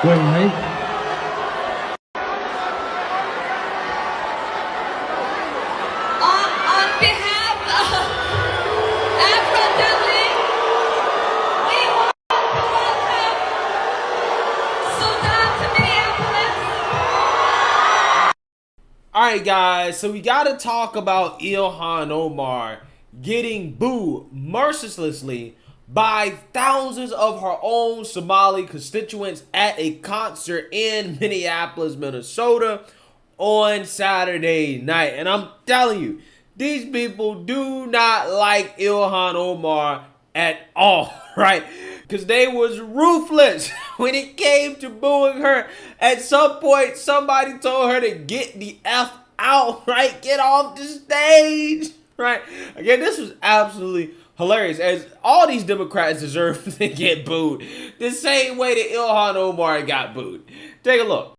Quên thấy. On behalf of Afro-Dublin, we want to welcome Sudan to Minneapolis. Alright guys, so we gotta talk about Ilhan Omar getting booed mercilessly by thousands of her own Somali constituents at a concert in Minneapolis, Minnesota on Saturday night. And I'm telling you, these people do not like Ilhan Omar at all, right? Because they was ruthless when it came to booing her. At some point, somebody told her to get the F out, right? Get off the stage, right? Again, this was absolutely hilarious, as all these Democrats deserve to get booed the same way that Ilhan Omar got booed. Take a look.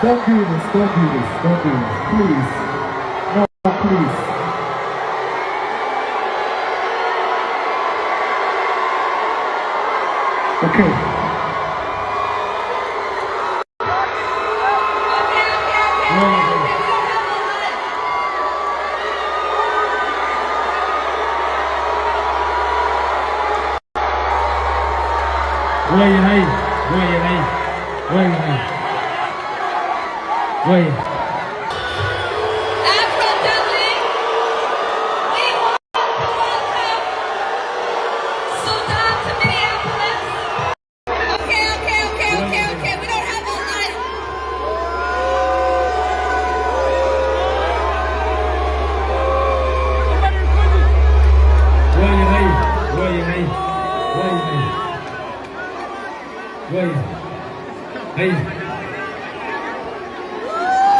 Don't do this, don't do this, don't do this, please. No, please. Okay. Quay về đây, quay về đây, quay về đây. Quay. Afro-Dublin, we want to welcome Sudan to Minneapolis. Okay, we don't have all night. Quay về đây, quay về đây, quay về đây. Quay. Đây.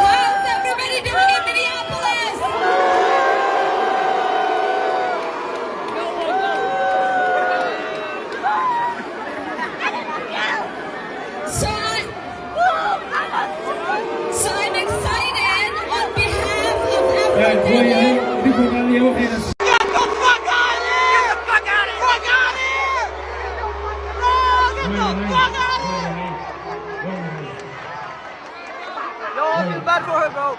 How's everybody doing in Minneapolis? So I'm excited on behalf of Quay về Afro-Dublin. đây, đi qua đây liêu hay là Bad for her, bro.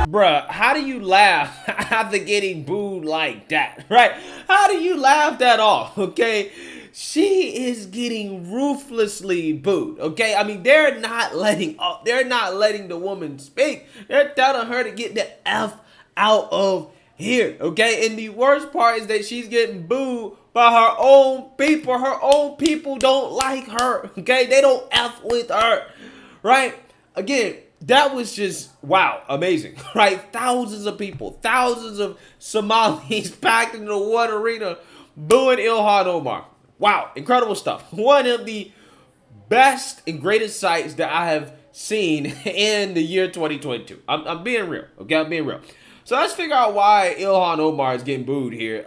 Bruh, how do you laugh after getting booed like that, right? How do you laugh that off, okay? She is getting ruthlessly booed, okay? I mean, they're not letting the woman speak. They're telling her to get the F out of here, okay? And the worst part is that she's getting booed by her own people. Her own people don't like her, okay? They don't F with her, right? Again, that was just, wow, amazing, right? Thousands of people, thousands of Somalis packed into one arena booing Ilhan Omar. Wow, incredible stuff. One of the best and greatest sights that I have seen in the year 2022. I'm being real, okay? I'm being real. So let's figure out why Ilhan Omar is getting booed here.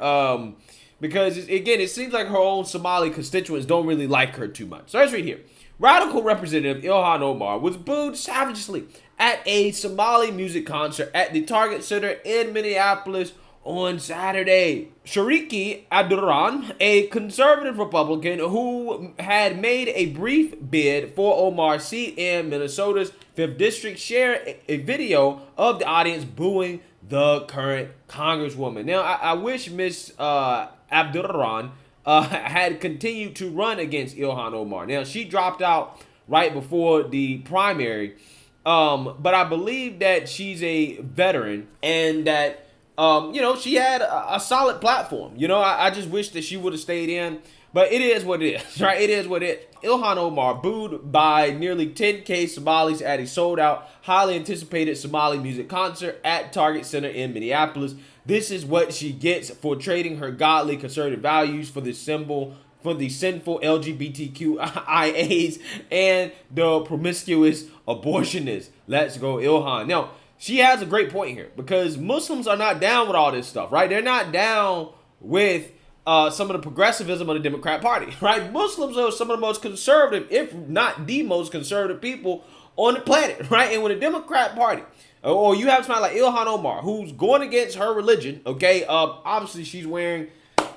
Because, again, it seems like her own Somali constituents don't really like her too much. So let's read here. Radical Representative Ilhan Omar was booed savagely at a Somali music concert at the Target Center in Minneapolis on Saturday. Shariki Abdurrahman, a conservative Republican who had made a brief bid for Omar's seat in Minnesota's 5th District, shared a video of the audience booing the current Congresswoman. Now, I wish Miss Abdurrahman had continued to run against Ilhan Omar. Now, she dropped out right before the primary, but I believe that she's a veteran and that, you know, she had a solid platform. You know, I just wish that she would have stayed in, but it is what it is, right? It is what it is. Ilhan Omar booed by nearly 10K Somalis at a sold-out, highly anticipated Somali music concert at Target Center in Minneapolis. This is what she gets for trading her godly conservative values for the sinful LGBTQIAs and the promiscuous abortionists. Let's go, Ilhan. Now, she has a great point here because Muslims are not down with all this stuff, right? They're not down with some of the progressivism of the Democrat Party, right? Muslims are some of the most conservative, if not the most conservative people on the planet, right? And when the Democrat Party, or you have somebody like Ilhan Omar, who's going against her religion, okay? Obviously, she's wearing,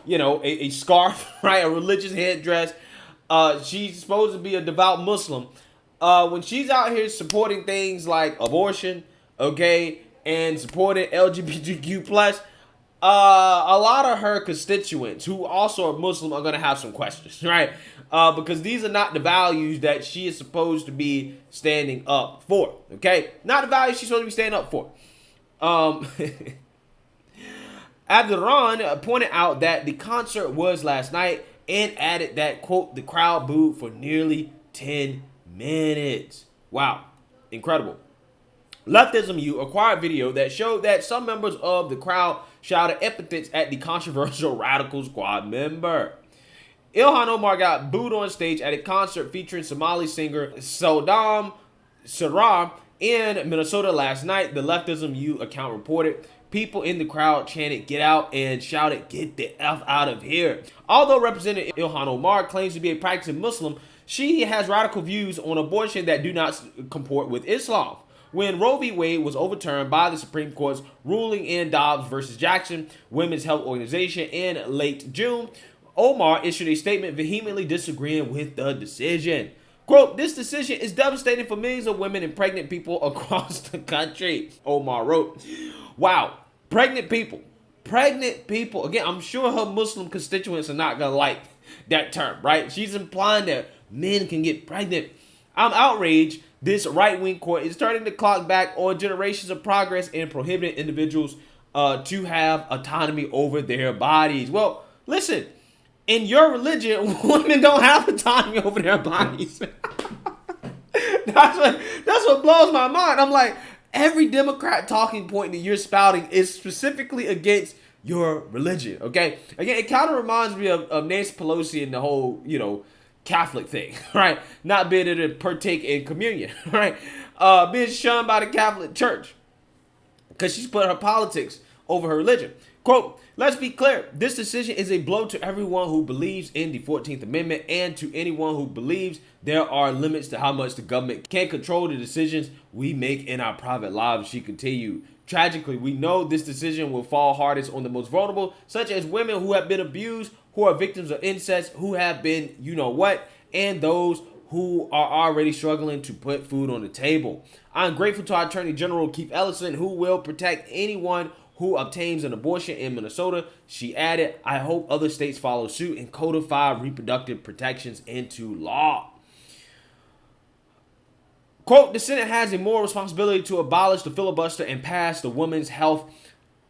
you know, a scarf, right? A religious headdress. She's supposed to be a devout Muslim. When she's out here supporting things like abortion, okay, and supporting LGBTQ+, a lot of her constituents who also are Muslim are going to have some questions, right? Because these are not the values that she is supposed to be standing up for, okay? Not the values she's supposed to be standing up for. Abdurrahman pointed out that the concert was last night and added that, quote, the crowd booed for nearly 10 minutes. Wow. Incredible. Leftism U acquired video that showed that some members of the crowd shouted epithets at the controversial Radical Squad member. Ilhan Omar got booed on stage at a concert featuring Somali singer Saddam Sarah in Minnesota last night, the Leftism U account reported. People in the crowd chanted, "Get out," and shouted, "Get the F out of here." Although Representative Ilhan Omar claims to be a practicing Muslim, she has radical views on abortion that do not comport with Islam. When Roe v. Wade was overturned by the Supreme Court's ruling in Dobbs versus Jackson Women's Health Organization in late June, Omar issued a statement vehemently disagreeing with the decision. Quote, "This decision is devastating for millions of women and pregnant people across the country," Omar wrote. Wow, pregnant people. Again, I'm sure her Muslim constituents are not going to like that term, right? She's implying that men can get pregnant. I'm outraged. This right-wing court is turning the clock back on generations of progress in prohibiting individuals to have autonomy over their bodies. Well, listen, in your religion, women don't have autonomy over their bodies. That's what blows my mind. I'm like, every Democrat talking point that you're spouting is specifically against your religion, okay? Again, it kind of reminds me of Nancy Pelosi and the whole, you know, Catholic thing, right? Not being able to partake in communion, right? Being shunned by the Catholic Church because she's put her politics over her religion. Quote, "Let's be clear. This decision is a blow to everyone who believes in the 14th Amendment and to anyone who believes there are limits to how much the government can control the decisions we make in our private lives," she continued. "Tragically, we know this decision will fall hardest on the most vulnerable, such as women who have been abused, who are victims of incest, who have been, you know what, and those who are already struggling to put food on the table. I'm grateful to our Attorney General Keith Ellison, who will protect anyone who obtains an abortion in Minnesota," she added. "I hope other states follow suit and codify reproductive protections into law." Quote, "The Senate has a moral responsibility to abolish the filibuster and pass the Women's Health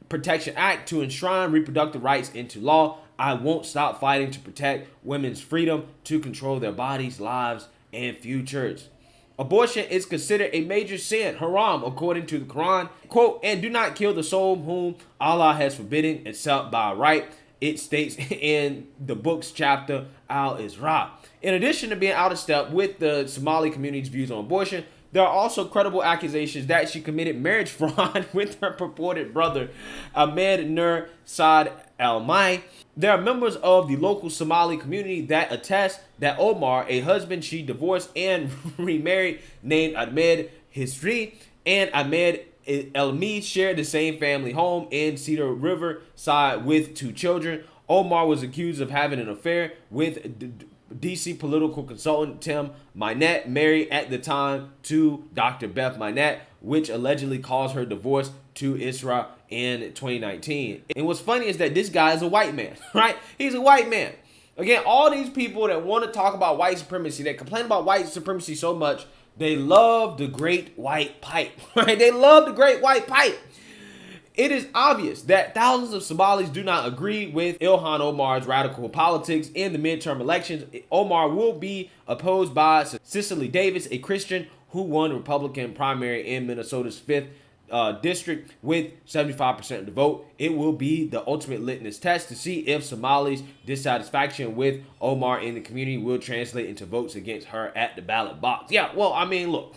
Protection Act to enshrine reproductive rights into law. I won't stop fighting to protect women's freedom to control their bodies, lives, and futures. Abortion is considered a major sin, haram, according to the Quran. Quote, "And do not kill the soul whom Allah has forbidden except by right," it states in the book's chapter Al-Isra. In addition to being out of step with the Somali community's views on abortion, there are also credible accusations that she committed marriage fraud with her purported brother, Ahmed Nur Saad Al-Mai. There are members of the local Somali community that attest that Omar, a husband she divorced and remarried named Ahmed Hisri, and Ahmed Elmi shared the same family home in Cedar River side with 2 children. Omar was accused of having an affair with DC political consultant Tim Minette, married at the time to Dr. Beth Minette, which allegedly caused her divorce to Isra in 2019. And what's funny is that this guy is a white man, right? He's a white man. Again, all these people that want to talk about white supremacy, that complain about white supremacy so much, they love the great white pipe, right? They love the great white pipe. It is obvious that thousands of Somalis do not agree with Ilhan Omar's radical politics in the midterm elections. Omar will be opposed by Cicely Davis, a Christian who won the Republican primary in Minnesota's 5th district with 75% of the vote. It will be the ultimate litmus test to see if Somalis' dissatisfaction with Omar in the community will translate into votes against her at the ballot box. Yeah, well, I mean, look,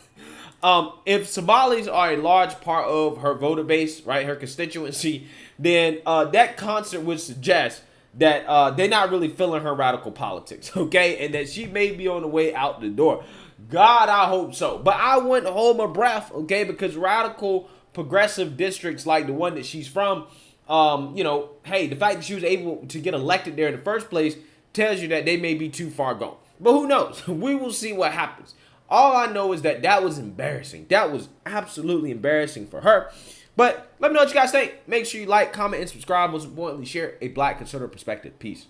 If Somalis are a large part of her voter base, right, her constituency, then that concert would suggest that they're not really feeling her radical politics, okay, and that she may be on the way out the door. God, I hope so. But I wouldn't hold my breath, okay, because radical progressive districts like the one that she's from, you know, hey, the fact that she was able to get elected there in the first place tells you that they may be too far gone. But who knows? We will see what happens. All I know is that that was embarrassing. That was absolutely embarrassing for her. But let me know what you guys think. Make sure you like, comment, and subscribe. Most importantly, share a Black conservative perspective. Peace.